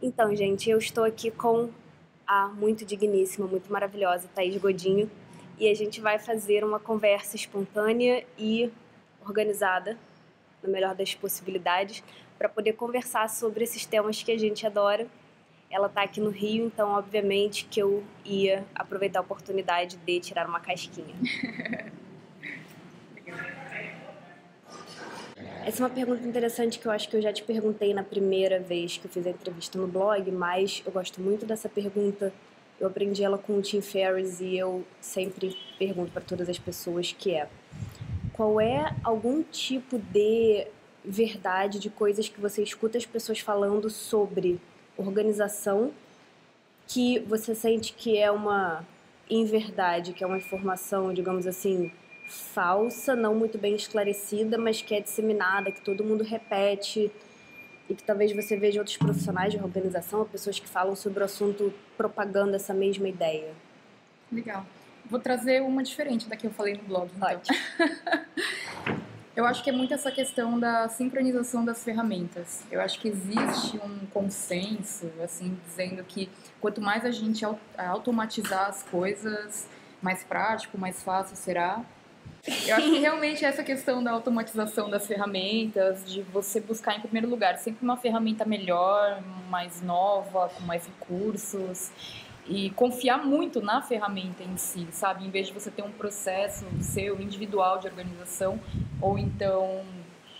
Então, gente, eu estou aqui com a muito digníssima, muito maravilhosa Thaís Godinho e a gente vai fazer uma conversa espontânea e organizada, na melhor das possibilidades, para poder conversar sobre esses temas que a gente adora. Ela está aqui no Rio, então, obviamente, que eu ia aproveitar a oportunidade de tirar uma casquinha. Essa é uma pergunta interessante que eu acho que eu já te perguntei na primeira vez que eu fiz a entrevista no blog, mas eu gosto muito dessa pergunta. Eu aprendi ela com o Tim Ferriss e eu sempre pergunto para todas as pessoas que é: qual é algum tipo de verdade, de coisas que você escuta as pessoas falando sobre organização que você sente que é uma inverdade, que é uma informação, digamos assim, falsa, não muito bem esclarecida, mas que é disseminada, que todo mundo repete e que talvez você veja outros profissionais de organização, ou pessoas que falam sobre o assunto propagando essa mesma ideia? Legal. Vou trazer uma diferente da que eu falei no blog, então. Ótimo. Eu acho que é muito essa questão da sincronização das ferramentas. Eu acho que existe um consenso, assim, dizendo que quanto mais a gente automatizar as coisas, mais prático, mais fácil será. Eu acho que realmente essa questão da automatização das ferramentas, de você buscar em primeiro lugar sempre uma ferramenta melhor, mais nova, com mais recursos, e confiar muito na ferramenta em si, sabe? Em vez de você ter um processo seu individual de organização, ou então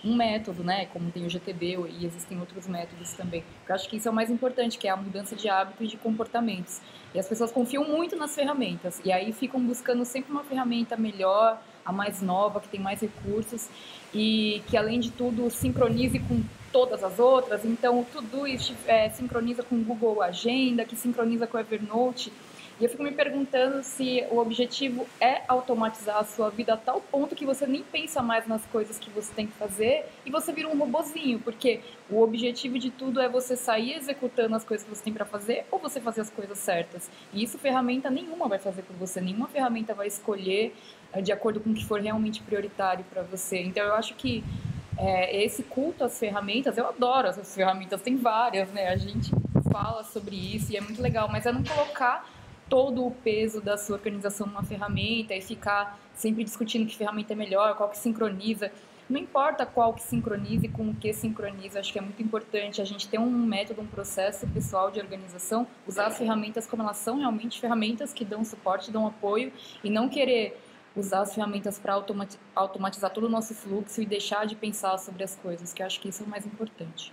um método, né? Como tem o GTD e existem outros métodos também. Eu acho que isso é o mais importante, que é a mudança de hábito e de comportamentos. E as pessoas confiam muito nas ferramentas, e aí ficam buscando sempre uma ferramenta melhor, a mais nova, que tem mais recursos, e que além de tudo sincronize com todas as outras. Então o Todoist sincroniza com o Google Agenda, que sincroniza com o Evernote. E eu fico me perguntando se o objetivo é automatizar a sua vida a tal ponto que você nem pensa mais nas coisas que você tem que fazer e você vira um robozinho, porque o objetivo de tudo é você sair executando as coisas que você tem para fazer ou você fazer as coisas certas. E isso ferramenta nenhuma vai fazer por você, nenhuma ferramenta vai escolher de acordo com o que for realmente prioritário para você. Então eu acho que esse culto às ferramentas, eu adoro essas ferramentas, tem várias, né? A gente fala sobre isso e é muito legal, mas é não colocar todo o peso da sua organização numa ferramenta e ficar sempre discutindo que ferramenta é melhor, qual que sincroniza. Não importa qual que sincronize com o que sincroniza, acho que é muito importante a gente ter um método, um processo pessoal de organização, usar as ferramentas como elas são realmente ferramentas que dão suporte, dão apoio, e não querer usar as ferramentas para automatizar todo o nosso fluxo e deixar de pensar sobre as coisas, que eu acho que isso é o mais importante.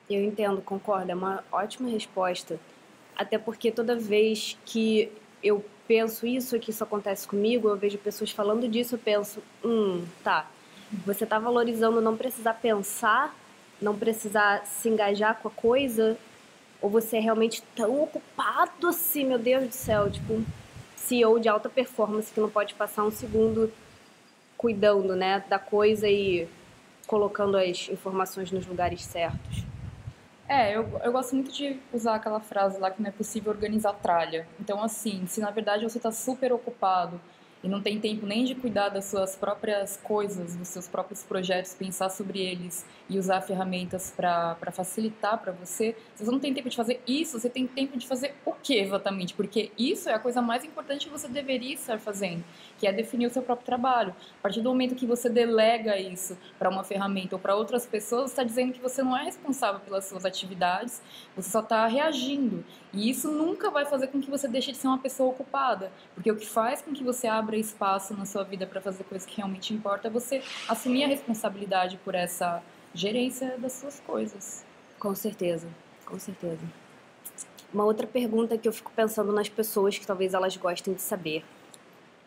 Eu entendo, concordo, é uma ótima resposta. Até porque toda vez que eu penso isso, que isso acontece comigo, eu vejo pessoas falando disso, eu penso, tá, você tá valorizando não precisar pensar, não precisar se engajar com a coisa, ou você é realmente tão ocupado assim, meu Deus do céu, tipo um CEO de alta performance que não pode passar um segundo cuidando, né, da coisa e colocando as informações nos lugares certos. Eu gosto muito de usar aquela frase lá que não é possível organizar tralha. Então, assim, se na verdade você está super ocupado e não tem tempo nem de cuidar das suas próprias coisas, dos seus próprios projetos, pensar sobre eles e usar ferramentas para facilitar para você, se você não tem tempo de fazer isso, você tem tempo de fazer o que exatamente? Porque isso é a coisa mais importante que você deveria estar fazendo, que é definir o seu próprio trabalho. A partir do momento que você delega isso para uma ferramenta ou para outras pessoas, você está dizendo que você não é responsável pelas suas atividades, você só está reagindo. E isso nunca vai fazer com que você deixe de ser uma pessoa ocupada, porque o que faz com que você abra espaço na sua vida para fazer coisas que realmente importam é você assumir a responsabilidade por essa gerência das suas coisas. Com certeza, com certeza. Uma outra pergunta que eu fico pensando nas pessoas que talvez elas gostem de saber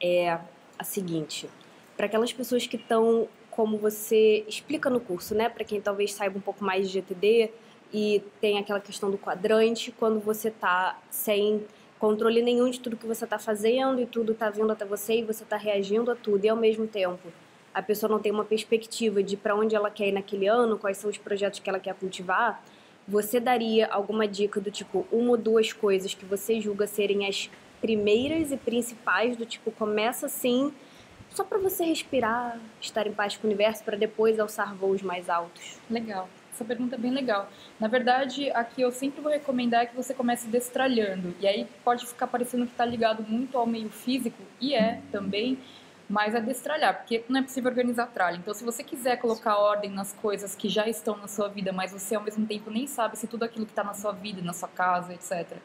é a seguinte: para aquelas pessoas que estão, como você explica no curso, né, para quem talvez saiba um pouco mais de GTD e tem aquela questão do quadrante, quando você tá sem controle nenhum de tudo que você tá fazendo e tudo tá vindo até você e você tá reagindo a tudo e ao mesmo tempo a pessoa não tem uma perspectiva de para onde ela quer ir naquele ano, quais são os projetos que ela quer cultivar, você daria alguma dica do tipo uma ou duas coisas que você julga serem as primeiras e principais, do tipo começa assim, só para você respirar, estar em paz com o universo para depois alçar voos mais altos? Legal. Essa pergunta é bem legal. Na verdade, aqui eu sempre vou recomendar que você comece destralhando. E aí pode ficar parecendo que está ligado muito ao meio físico, e é também, mas é destralhar, porque não é possível organizar tralha. Então, se você quiser colocar ordem nas coisas que já estão na sua vida, mas você ao mesmo tempo nem sabe se tudo aquilo que está na sua vida, na sua casa, etc.,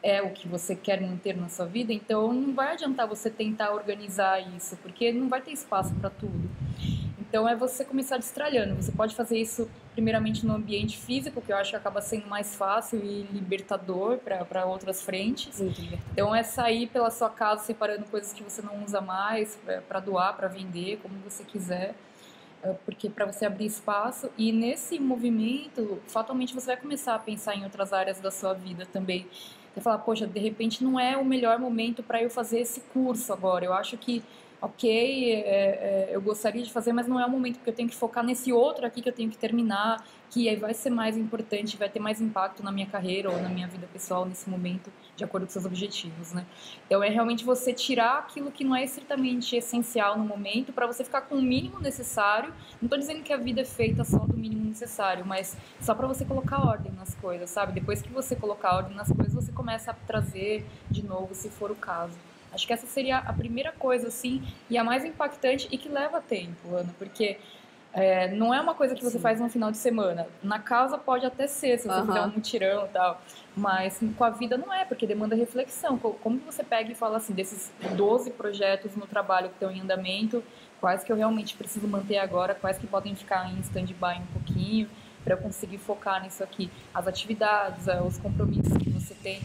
é o que você quer manter na sua vida, então não vai adiantar você tentar organizar isso, porque não vai ter espaço para tudo. Então é você começar destralhando. Você pode fazer isso primeiramente no ambiente físico, que eu acho que acaba sendo mais fácil e libertador para outras frentes. Muito libertador. Então é sair pela sua casa separando coisas que você não usa mais, para doar, para vender, como você quiser, porque para você abrir espaço. E nesse movimento, fatalmente você vai começar a pensar em outras áreas da sua vida também. Você fala, poxa, de repente não é o melhor momento para eu fazer esse curso agora. Eu acho que, ok, eu gostaria de fazer, mas não é o momento, porque eu tenho que focar nesse outro aqui que eu tenho que terminar, que aí vai ser mais importante, vai ter mais impacto na minha carreira ou na minha vida pessoal nesse momento, de acordo com seus objetivos, né? Então é realmente você tirar aquilo que não é estritamente essencial no momento, para você ficar com o mínimo necessário. Não estou dizendo que a vida é feita só do mínimo necessário, mas só para você colocar ordem nas coisas, sabe? Depois que você colocar ordem nas coisas, você começa a trazer de novo, se for o caso. Acho que essa seria a primeira coisa, assim, e a mais impactante e que leva tempo, Ana, porque não é uma coisa que você faz no final de semana. Na casa pode até ser, se você fizer um mutirão e tal, mas com a vida não é, porque demanda reflexão. Como você pega e fala assim, desses 12 projetos no trabalho que estão em andamento, quais que eu realmente preciso manter agora, quais que podem ficar em stand-by um pouquinho, para eu conseguir focar nisso aqui. As atividades, os compromissos que você tem.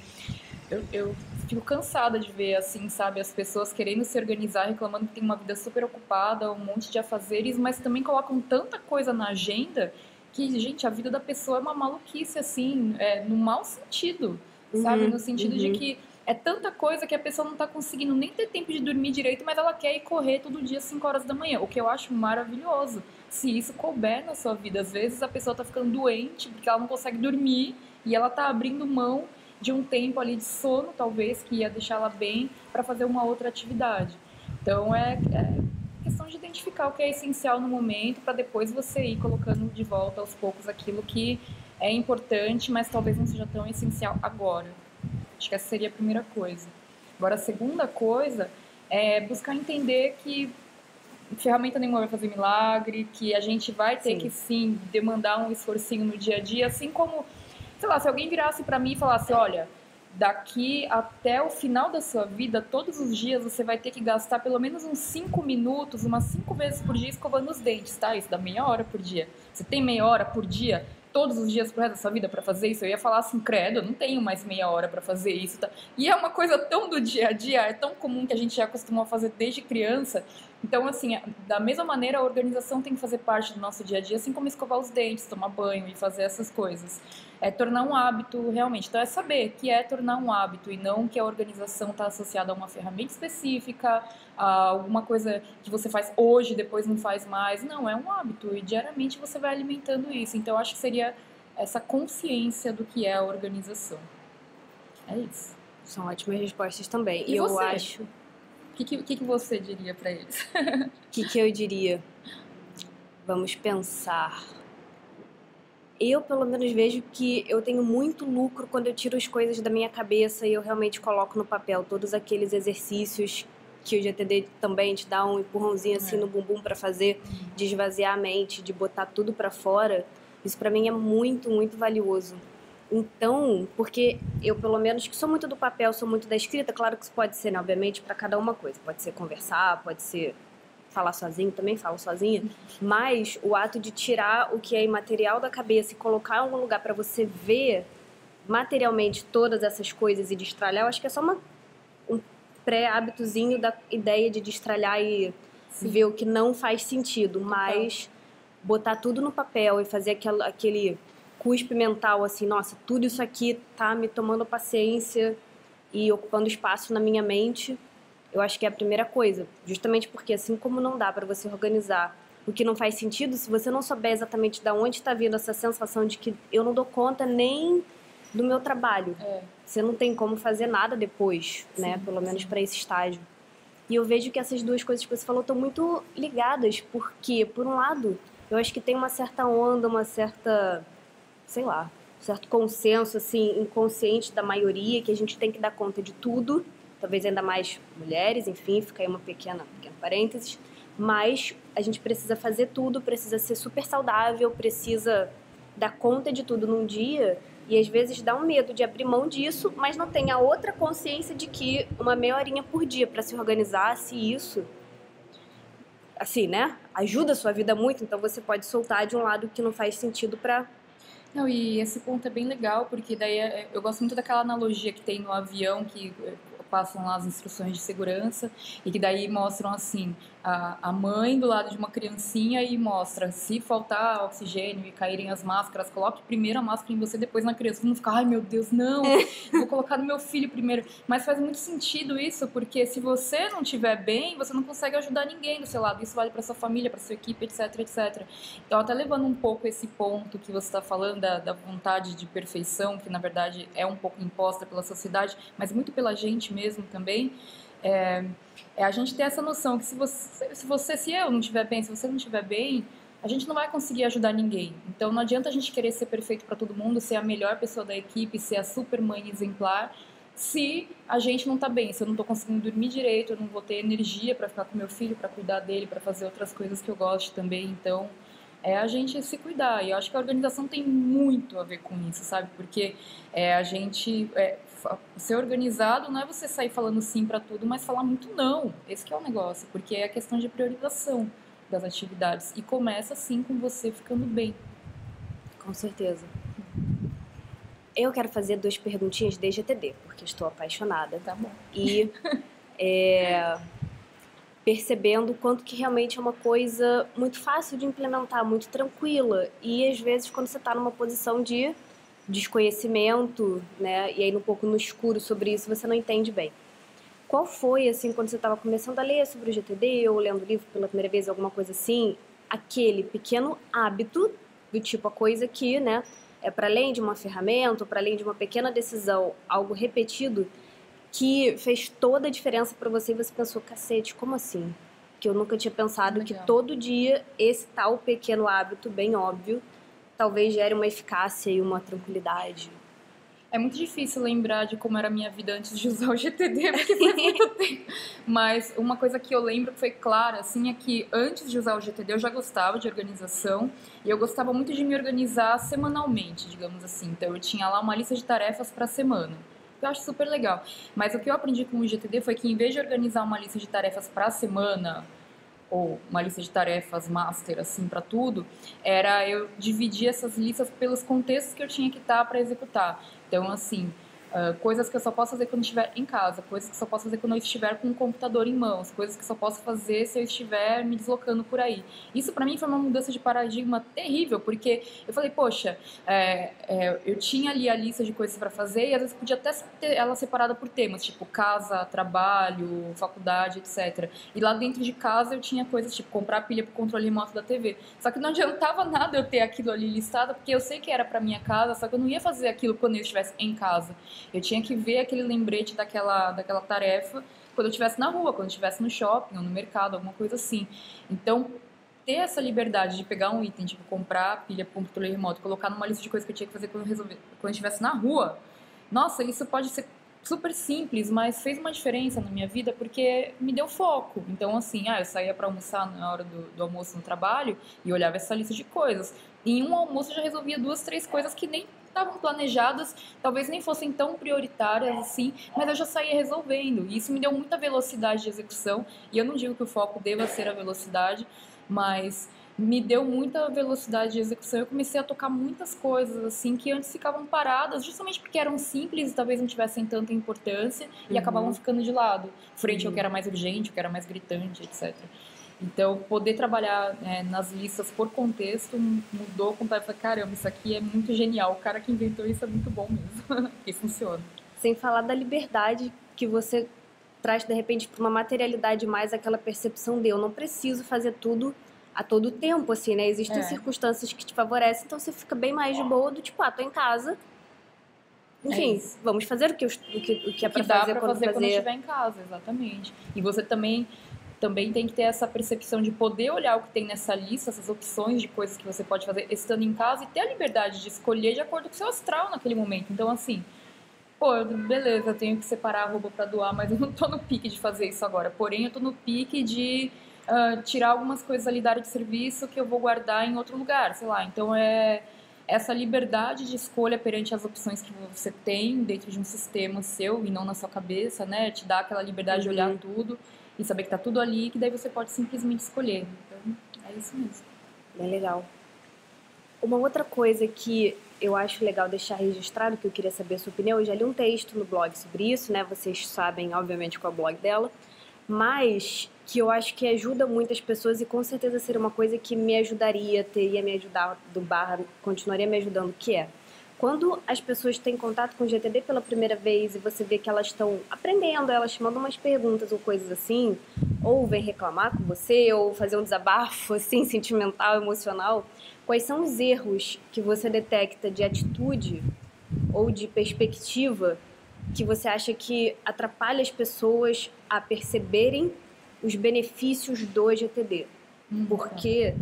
Eu fico cansada de ver, assim, sabe, as pessoas querendo se organizar, reclamando que tem uma vida super ocupada, um monte de afazeres, mas também colocam tanta coisa na agenda que, gente, a vida da pessoa é uma maluquice, assim, no mau sentido, sabe? No sentido de que é tanta coisa que a pessoa não tá conseguindo nem ter tempo de dormir direito, mas ela quer ir correr todo dia às 5 horas da manhã, o que eu acho maravilhoso. Se isso couber na sua vida, às vezes a pessoa tá ficando doente porque ela não consegue dormir e ela tá abrindo mão de um tempo ali de sono, talvez, que ia deixá-la bem, para fazer uma outra atividade. Então, é questão de identificar o que é essencial no momento, para depois você ir colocando de volta aos poucos aquilo que é importante, mas talvez não seja tão essencial agora. Acho que essa seria a primeira coisa. Agora, a segunda coisa é buscar entender que ferramenta nenhuma vai fazer milagre, que a gente vai ter que, sim, demandar um esforcinho no dia a dia, assim como, sei lá, se alguém virasse para mim e falasse, olha, daqui até o final da sua vida, todos os dias você vai ter que gastar pelo menos uns 5 minutos, umas 5 vezes por dia escovando os dentes, tá? Isso dá meia hora por dia. Você tem meia hora por dia, todos os dias pro resto da sua vida para fazer isso? Eu ia falar assim, credo, eu não tenho mais meia hora para fazer isso, tá? E é uma coisa tão do dia a dia, é tão comum que a gente já acostumou a fazer desde criança. Então, assim, da mesma maneira, a organização tem que fazer parte do nosso dia a dia, assim como escovar os dentes, tomar banho e fazer essas coisas. É tornar um hábito, realmente. Então, é saber que é tornar um hábito e não que a organização está associada a uma ferramenta específica, a alguma coisa que você faz hoje, depois não faz mais. Não, é um hábito e diariamente você vai alimentando isso. Então, eu acho que seria essa consciência do que é a organização. É isso. São ótimas respostas também. E eu você? acho... O que você diria para eles? O que eu diria? Vamos pensar. Eu, pelo menos, vejo que eu tenho muito lucro quando eu tiro as coisas da minha cabeça e eu realmente coloco no papel todos aqueles exercícios que o GTD também te dá um empurrãozinho assim no bumbum para fazer, de esvaziar a mente, de botar tudo para fora. Isso para mim é muito, muito valioso. Então, porque eu, pelo menos, que sou muito do papel, sou muito da escrita, claro que isso pode ser, né, obviamente, para cada uma coisa. Pode ser conversar, pode ser falar sozinho, também falo sozinha. Mas o ato de tirar o que é imaterial da cabeça e colocar em algum lugar para você ver materialmente todas essas coisas e destralhar, eu acho que é só um pré-hábitozinho da ideia de destralhar e ver o que não faz sentido. Mas botar tudo no papel e fazer aquele cuspe mental, assim, nossa, tudo isso aqui tá me tomando paciência e ocupando espaço na minha mente, eu acho que é a primeira coisa. Justamente porque, assim como não dá para você organizar o que não faz sentido, se você não souber exatamente de onde está vindo essa sensação de que eu não dou conta nem do meu trabalho, você não tem como fazer nada depois, né? Pelo menos para esse estágio. E eu vejo que essas duas coisas que você falou estão muito ligadas, porque, por um lado, Eu acho que tem uma certa onda, uma certa, sei lá, certo consenso, assim, inconsciente da maioria, que a gente tem que dar conta de tudo, talvez ainda mais mulheres, enfim, fica aí uma pequena parênteses, mas a gente precisa fazer tudo, precisa ser super saudável, precisa dar conta de tudo num dia, e às vezes dá um medo de abrir mão disso, mas não tem a outra consciência de que uma meia horinha por dia para se organizar, se isso, assim, né, ajuda a sua vida muito, então você pode soltar de um lado que não faz sentido para... Não, e esse ponto é bem legal, porque daí eu gosto muito daquela analogia que tem no avião, que passam lá as instruções de segurança, e que daí mostram assim, a mãe do lado de uma criancinha e mostra, se faltar oxigênio e caírem as máscaras, coloque primeiro a máscara em você, depois na criança. Não fica, ai meu Deus, não, vou colocar no meu filho primeiro. Mas faz muito sentido isso, porque se você não estiver bem, você não consegue ajudar ninguém do seu lado. Isso vale para sua família, para sua equipe, etc, etc. Então, até levando um pouco esse ponto que você está falando, da vontade de perfeição, que na verdade é um pouco imposta pela sociedade, mas muito pela gente mesmo também, é a gente ter essa noção que se eu não estiver bem, se você não estiver bem, a gente não vai conseguir ajudar ninguém. Então não adianta a gente querer ser perfeito para todo mundo, ser a melhor pessoa da equipe, ser a super mãe exemplar, se a gente não tá bem, se eu não tô conseguindo dormir direito, eu não vou ter energia para ficar com meu filho, para cuidar dele, para fazer outras coisas que eu gosto também. Então é a gente se cuidar. E eu acho que a organização tem muito a ver com isso, sabe? Porque a gente... ser organizado não é você sair falando sim para tudo, mas falar muito não. Esse que é o negócio, porque é a questão de priorização das atividades. E começa, sim, com você ficando bem. Com certeza. Eu quero fazer 2 perguntinhas de GTD, porque estou apaixonada. Tá bom. E percebendo o quanto que realmente é uma coisa muito fácil de implementar, muito tranquila. E às vezes quando você está numa posição de desconhecimento, né, e aí um pouco no escuro sobre isso, você não entende bem. Qual foi, assim, quando você estava começando a ler sobre o GTD ou lendo o livro pela primeira vez, alguma coisa assim, aquele pequeno hábito, do tipo a coisa que, né, é para além de uma ferramenta, para além de uma pequena decisão, algo repetido, que fez toda a diferença para você e você pensou, cacete, como assim? Que eu nunca tinha pensado Legal. que todo dia esse tal pequeno hábito, bem óbvio, talvez gere uma eficácia e uma tranquilidade. É muito difícil lembrar de como era a minha vida antes de usar o GTD, porque faz muito tempo. Mas uma coisa que eu lembro que foi clara, assim, é que antes de usar o GTD eu já gostava de organização e eu gostava muito de me organizar semanalmente, digamos assim. Então eu tinha lá uma lista de tarefas para a semana. Eu acho super legal. Mas o que eu aprendi com o GTD foi que em vez de organizar uma lista de tarefas para a semana, ou uma lista de tarefas master, assim, para tudo, era eu dividir essas listas pelos contextos que eu tinha que estar para executar. Então, assim, coisas que eu só posso fazer quando estiver em casa, coisas que só posso fazer quando eu estiver com o computador em mãos, coisas que só posso fazer se eu estiver me deslocando por aí. Isso para mim foi uma mudança de paradigma terrível, porque eu falei, poxa, eu tinha ali a lista de coisas para fazer e às vezes podia até ter ela separada por temas, tipo casa, trabalho, faculdade, etc. E lá dentro de casa eu tinha coisas tipo comprar pilha pro controle remoto da TV. Só que não adiantava nada eu ter aquilo ali listado, porque eu sei que era para minha casa, só que eu não ia fazer aquilo quando eu estivesse em casa. Eu tinha que ver aquele lembrete daquela tarefa quando eu estivesse na rua, quando eu estivesse no shopping ou no mercado, alguma coisa assim. Então, ter essa liberdade de pegar um item, tipo comprar a pilha para o controle remoto, colocar numa lista de coisas que eu tinha que fazer quando eu estivesse na rua, nossa, isso pode ser super simples, mas fez uma diferença na minha vida porque me deu foco. Então, assim, eu saía para almoçar na hora do almoço no trabalho e olhava essa lista de coisas. E em um almoço eu já resolvia 2, 3 coisas que nem estavam planejadas, talvez nem fossem tão prioritárias assim, mas eu já saía resolvendo. E isso me deu muita velocidade de execução. E eu não digo que o foco deva ser a velocidade, mas me deu muita velocidade de execução. Eu comecei a tocar muitas coisas assim que antes ficavam paradas, justamente porque eram simples e talvez não tivessem tanta importância e acabavam ficando de lado, frente ao que era mais urgente, o que era mais gritante, etc. Então, poder trabalhar nas listas por contexto mudou completamente. Falei, caramba, isso aqui é muito genial. O cara que inventou isso é muito bom mesmo. E funciona. Sem falar da liberdade que você traz, de repente, para uma materialidade mais aquela percepção de eu não preciso fazer tudo a todo tempo, assim, né? Existem circunstâncias que te favorecem, então você fica bem mais de boa do tipo, tô em casa. Enfim, vamos fazer o que é para fazer quando eu estiver em casa, exatamente. E você também também tem que ter essa percepção de poder olhar o que tem nessa lista, essas opções de coisas que você pode fazer estando em casa e ter a liberdade de escolher de acordo com o seu astral naquele momento. Então, assim, pô, beleza, eu tenho que separar a roupa para doar, mas eu não tô no pique de fazer isso agora. Porém, eu tô no pique de tirar algumas coisas ali da área de serviço que eu vou guardar em outro lugar, sei lá. Então, essa liberdade de escolha perante as opções que você tem dentro de um sistema seu e não na sua cabeça, né? Te dá aquela liberdade de olhar tudo e saber que tá tudo ali, que daí você pode simplesmente escolher. Então, é isso mesmo. Bem legal. Uma outra coisa que eu acho legal deixar registrado, que eu queria saber a sua opinião, eu já li um texto no blog sobre isso, né? Vocês sabem, obviamente, qual é o blog dela, mas que eu acho que ajuda muitas pessoas e com certeza seria uma coisa que me ajudaria, teria me ajudado, continuaria me ajudando, que é quando as pessoas têm contato com o GTD pela primeira vez e você vê que elas estão aprendendo, elas te mandam umas perguntas ou coisas assim, ou vêm reclamar com você, ou fazer um desabafo assim, sentimental, emocional, quais são os erros que você detecta de atitude ou de perspectiva que você acha que atrapalha as pessoas a perceberem os benefícios do GTD? Porque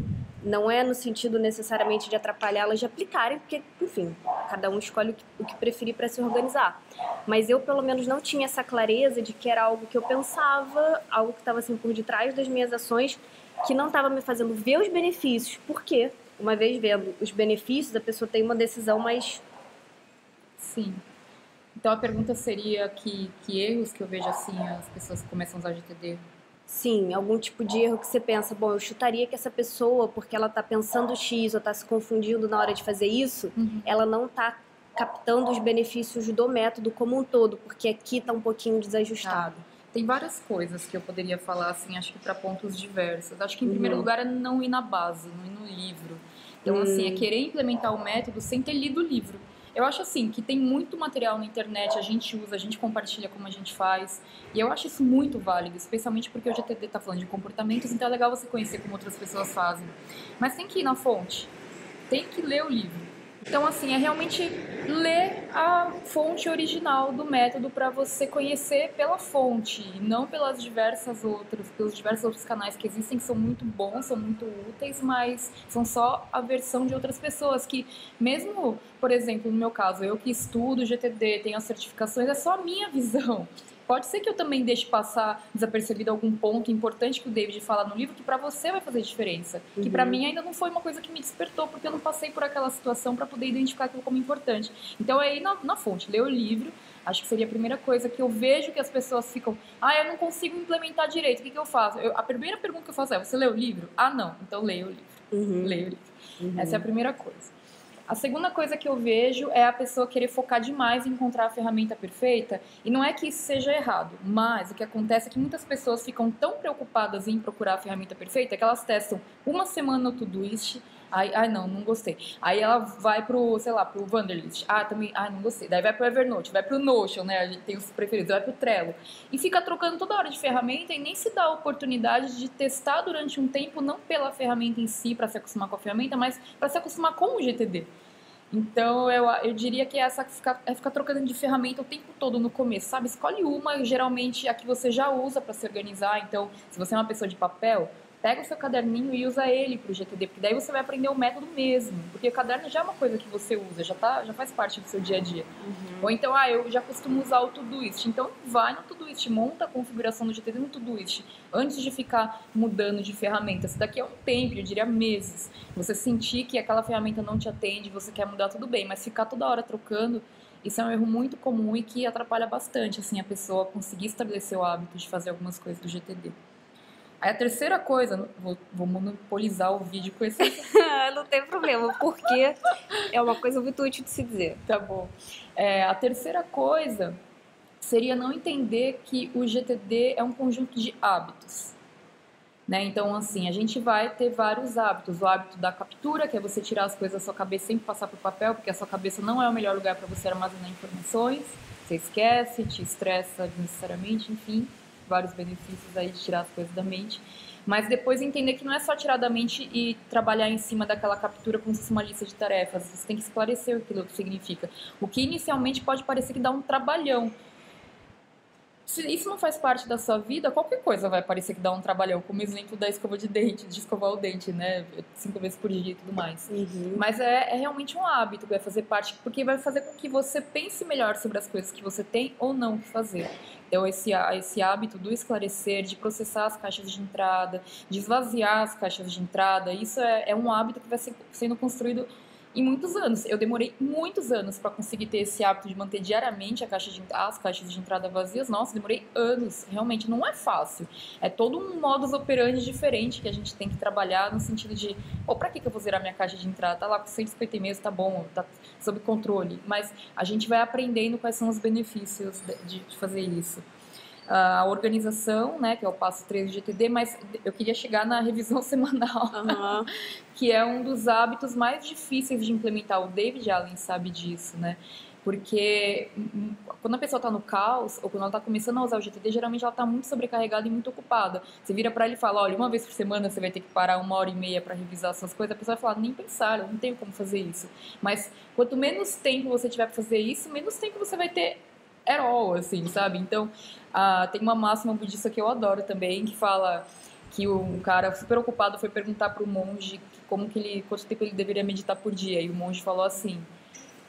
não é no sentido necessariamente de atrapalhá-las de aplicarem, porque, enfim, cada um escolhe o que preferir para se organizar. Mas eu, pelo menos, não tinha essa clareza de que era algo que eu pensava, algo que estava assim por detrás das minhas ações, que não estava me fazendo ver os benefícios. Por quê? Uma vez vendo os benefícios, a pessoa tem uma decisão mais... Sim. Então a pergunta seria que erros que eu vejo assim as pessoas que começam a usar GTD? Sim, algum tipo de erro que você pensa, bom, eu chutaria que essa pessoa, porque ela tá pensando X ou tá se confundindo na hora de fazer isso, ela não tá captando os benefícios do método como um todo, porque aqui tá um pouquinho desajustado. Tem várias coisas que eu poderia falar, assim, acho que para pontos diversos. Acho que, em primeiro lugar, é não ir na base, não ir no livro. Então, assim, é querer implementar o método sem ter lido o livro. Eu acho, assim, que tem muito material na internet, a gente usa, a gente compartilha como a gente faz. E eu acho isso muito válido, especialmente porque o GTD tá falando de comportamentos, então é legal você conhecer como outras pessoas fazem. Mas tem que ir na fonte, tem que ler o livro. Então, assim, é realmente ler a fonte original do método para você conhecer pela fonte, e não pelos diversos outros canais que existem, que são muito bons, são muito úteis, mas são só a versão de outras pessoas que, mesmo, por exemplo, no meu caso, eu que estudo GTD, tenho as certificações, é só a minha visão. Pode ser que eu também deixe passar desapercebido algum ponto importante que o David fala no livro que para você vai fazer diferença. Que para mim ainda não foi uma coisa que me despertou, porque eu não passei por aquela situação para poder identificar aquilo como importante. Então é ir na fonte, ler o livro. Acho que seria a primeira coisa que eu vejo que as pessoas ficam... eu não consigo implementar direito, o que eu faço? A primeira pergunta que eu faço é, você leu o livro? Não, então leia o livro. Leia o livro. Essa é a primeira coisa. A segunda coisa que eu vejo é a pessoa querer focar demais em encontrar a ferramenta perfeita, e não é que isso seja errado, mas o que acontece é que muitas pessoas ficam tão preocupadas em procurar a ferramenta perfeita que elas testam uma semana no Todoist, não gostei. Aí ela vai pro Wunderlist, também, não gostei. Daí vai pro Evernote, vai pro Notion, né, a gente tem os preferidos, vai pro Trello, e fica trocando toda hora de ferramenta e nem se dá a oportunidade de testar durante um tempo, não pela ferramenta em si, para se acostumar com a ferramenta, mas para se acostumar com o GTD. Então, eu diria que essa é ficar trocando de ferramenta o tempo todo no começo, sabe? Escolhe uma, geralmente a que você já usa para se organizar. Então, se você é uma pessoa de papel, pega o seu caderninho e usa ele para o GTD, porque daí você vai aprender o método mesmo. Porque o caderno já é uma coisa que você usa, já faz parte do seu dia a dia. Ou então, eu já costumo usar o Todoist. Então, vai no Todoist, monta a configuração do GTD no Todoist, antes de ficar mudando de ferramenta. Isso daqui é um tempo, eu diria meses. Você sentir que aquela ferramenta não te atende, você quer mudar, tudo bem, mas ficar toda hora trocando, isso é um erro muito comum e que atrapalha bastante, assim, a pessoa conseguir estabelecer o hábito de fazer algumas coisas do GTD. Aí a terceira coisa, vou monopolizar o vídeo com esse... Não tem problema, porque é uma coisa muito útil de se dizer. Tá bom. A terceira coisa seria não entender que o GTD é um conjunto de hábitos. Né? Então, assim, a gente vai ter vários hábitos. O hábito da captura, que é você tirar as coisas da sua cabeça sem passar para o papel, porque a sua cabeça não é o melhor lugar para você armazenar informações. Você esquece, te estressa desnecessariamente, enfim, vários benefícios aí de tirar as coisas da mente. Mas depois entender que não é só tirar da mente e trabalhar em cima daquela captura como se fosse uma lista de tarefas. Você tem que esclarecer aquilo que significa. O que inicialmente pode parecer que dá um trabalhão. Se isso não faz parte da sua vida, qualquer coisa vai parecer que dá um trabalhão, como o exemplo da escova de dente, de escovar o dente, né? 5 vezes por dia e tudo mais. Mas é realmente um hábito que vai fazer parte, porque vai fazer com que você pense melhor sobre as coisas que você tem ou não que fazer. Então, esse hábito do esclarecer, de processar as caixas de entrada, de esvaziar as caixas de entrada, isso é um hábito que vai sendo construído em muitos anos. Eu demorei muitos anos para conseguir ter esse hábito de manter diariamente as caixas de entrada vazias. Nossa, demorei anos. Realmente não é fácil. É todo um modus operandi diferente que a gente tem que trabalhar no sentido de, pra que eu vou zerar minha caixa de entrada? Tá lá com 150 e-mails, tá bom, tá sob controle. Mas a gente vai aprendendo quais são os benefícios de fazer isso. A organização, né, que é o passo 3 do GTD, mas eu queria chegar na revisão semanal, que é um dos hábitos mais difíceis de implementar. O David Allen sabe disso, né? Porque quando a pessoa está no caos, ou quando ela está começando a usar o GTD, geralmente ela está muito sobrecarregada e muito ocupada. Você vira para ele e fala, olha, uma vez por semana você vai ter que parar 1h30 para revisar suas coisas, a pessoa vai falar, nem pensar, eu não tenho como fazer isso. Mas quanto menos tempo você tiver para fazer isso, menos tempo você vai ter at all, assim, sabe? Então, tem uma máxima budista que eu adoro também, que fala que um cara super ocupado foi perguntar para o monge quanto tempo ele deveria meditar por dia, e o monge falou assim,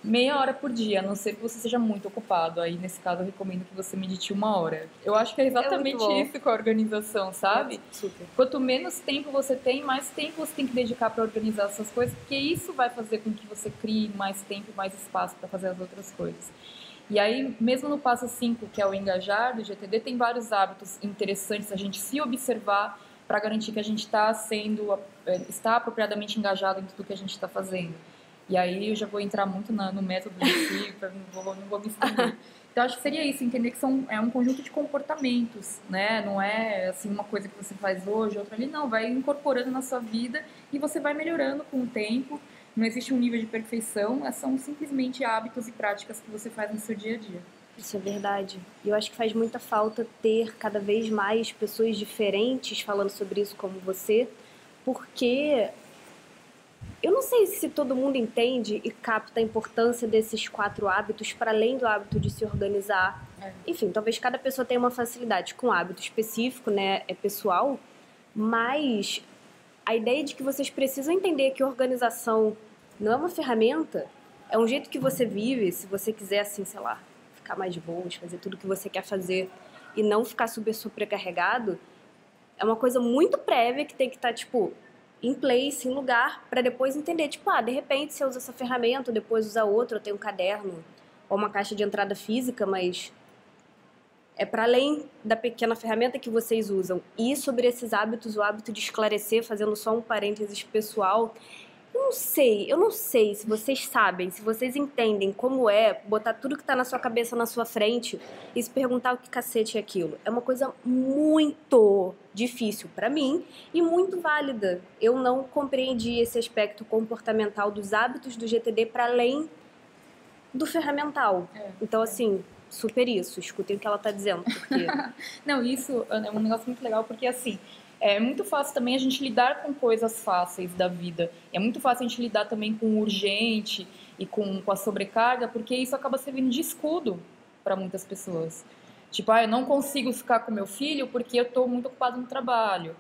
meia hora por dia, a não ser que você seja muito ocupado. Aí, nesse caso, eu recomendo que você medite 1 hora. Eu acho que é exatamente isso com a organização, sabe? Super. Quanto menos tempo você tem, mais tempo você tem que dedicar para organizar essas coisas, porque isso vai fazer com que você crie mais tempo, mais espaço para fazer as outras coisas. E aí, mesmo no passo 5, que é o engajar do GTD, tem vários hábitos interessantes a gente se observar para garantir que a gente está apropriadamente engajado em tudo que a gente está fazendo. E aí eu já vou entrar muito no método de si, não vou me estender. Então, acho que seria isso, entender que é um conjunto de comportamentos, né? Não é assim uma coisa que você faz hoje, outra ali, não. Vai incorporando na sua vida e você vai melhorando com o tempo. Não existe um nível de perfeição, são simplesmente hábitos e práticas que você faz no seu dia a dia. Isso é verdade. E eu acho que faz muita falta ter cada vez mais pessoas diferentes falando sobre isso como você, porque eu não sei se todo mundo entende e capta a importância desses 4 hábitos para além do hábito de se organizar. Enfim, talvez cada pessoa tenha uma facilidade com um hábito específico, né? É pessoal, mas a ideia de que vocês precisam entender que organização não é uma ferramenta, é um jeito que você vive, se você quiser, assim, sei lá, ficar mais de boas, fazer tudo o que você quer fazer e não ficar super sobrecarregado, é uma coisa muito prévia que tem que estar, tipo, em place, em lugar, para depois entender, tipo, de repente você usa essa ferramenta, depois usa outra, eu tenho um caderno ou uma caixa de entrada física, mas é para além da pequena ferramenta que vocês usam. E sobre esses hábitos, o hábito de esclarecer, fazendo só um parênteses pessoal, eu não sei se vocês sabem, se vocês entendem como é botar tudo que tá na sua cabeça na sua frente e se perguntar o que cacete é aquilo. É uma coisa muito difícil para mim e muito válida. Eu não compreendi esse aspecto comportamental dos hábitos do GTD para além do ferramental. Então, assim, super isso. Escutem o que ela tá dizendo, porque... Não, isso é um negócio muito legal, porque, assim, é muito fácil também a gente lidar com coisas fáceis da vida. É muito fácil a gente lidar também com o urgente e com a sobrecarga, porque isso acaba servindo de escudo para muitas pessoas. Tipo, eu não consigo ficar com meu filho porque eu estou muito ocupado no trabalho.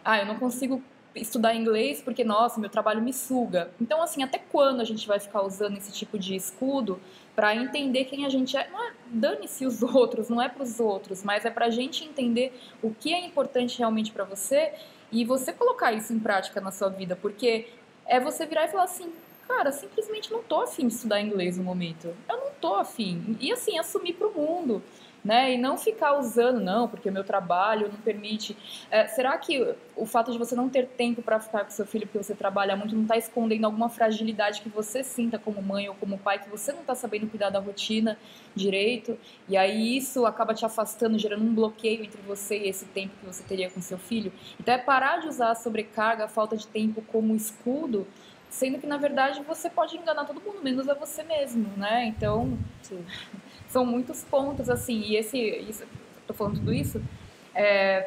Eu não consigo estudar inglês porque, nossa, meu trabalho me suga. Então, assim, até quando a gente vai ficar usando esse tipo de escudo para entender quem a gente é? Não é dane-se os outros, não é para os outros, mas é para a gente entender o que é importante realmente para você e você colocar isso em prática na sua vida, porque é você virar e falar assim, cara, simplesmente não tô afim de estudar inglês no momento. Eu não tô afim. E, assim, assumir para o mundo, né? E não ficar usando, não, porque o meu trabalho não permite. Será que o fato de você não ter tempo para ficar com seu filho porque você trabalha muito não está escondendo alguma fragilidade que você sinta como mãe ou como pai, que você não está sabendo cuidar da rotina direito? E aí isso acaba te afastando, gerando um bloqueio entre você e esse tempo que você teria com seu filho. Então é parar de usar a sobrecarga, a falta de tempo como escudo, sendo que na verdade você pode enganar todo mundo, menos a você mesmo, né? Então... Sim. São muitos pontos, assim, e tô falando tudo isso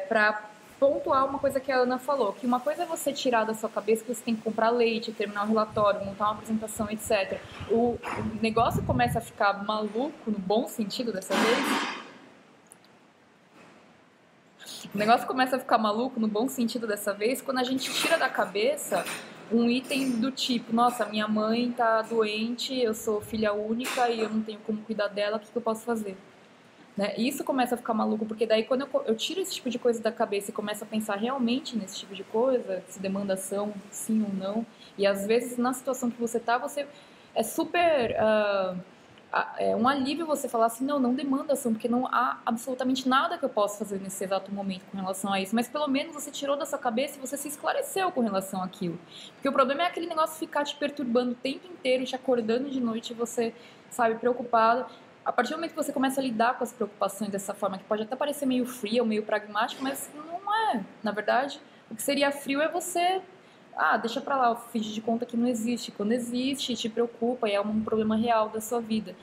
para pontuar uma coisa que a Ana falou, que uma coisa é você tirar da sua cabeça que você tem que comprar leite, terminar um relatório, montar uma apresentação, etc. O negócio começa a ficar maluco, no bom sentido dessa vez, O negócio começa a ficar maluco, no bom sentido dessa vez, quando a gente tira da cabeça um item do tipo, nossa, minha mãe tá doente, eu sou filha única e eu não tenho como cuidar dela, o que eu posso fazer? Né? E isso começa a ficar maluco, porque daí quando eu tiro esse tipo de coisa da cabeça e começo a pensar realmente nesse tipo de coisa, se demanda ação, sim ou não, e às vezes na situação que você tá, você é super... é um alívio você falar assim, não demanda ação, porque não há absolutamente nada que eu possa fazer nesse exato momento com relação a isso, mas pelo menos você tirou da sua cabeça e você se esclareceu com relação àquilo. Porque o problema é aquele negócio ficar te perturbando o tempo inteiro, te acordando de noite e você, sabe, preocupado. A partir do momento que você começa a lidar com as preocupações dessa forma, que pode até parecer meio fria ou meio pragmática, mas não é. Na verdade, o que seria frio é você... deixa pra lá, fingir de conta que não existe. Quando existe, te preocupa e é um problema real da sua vida.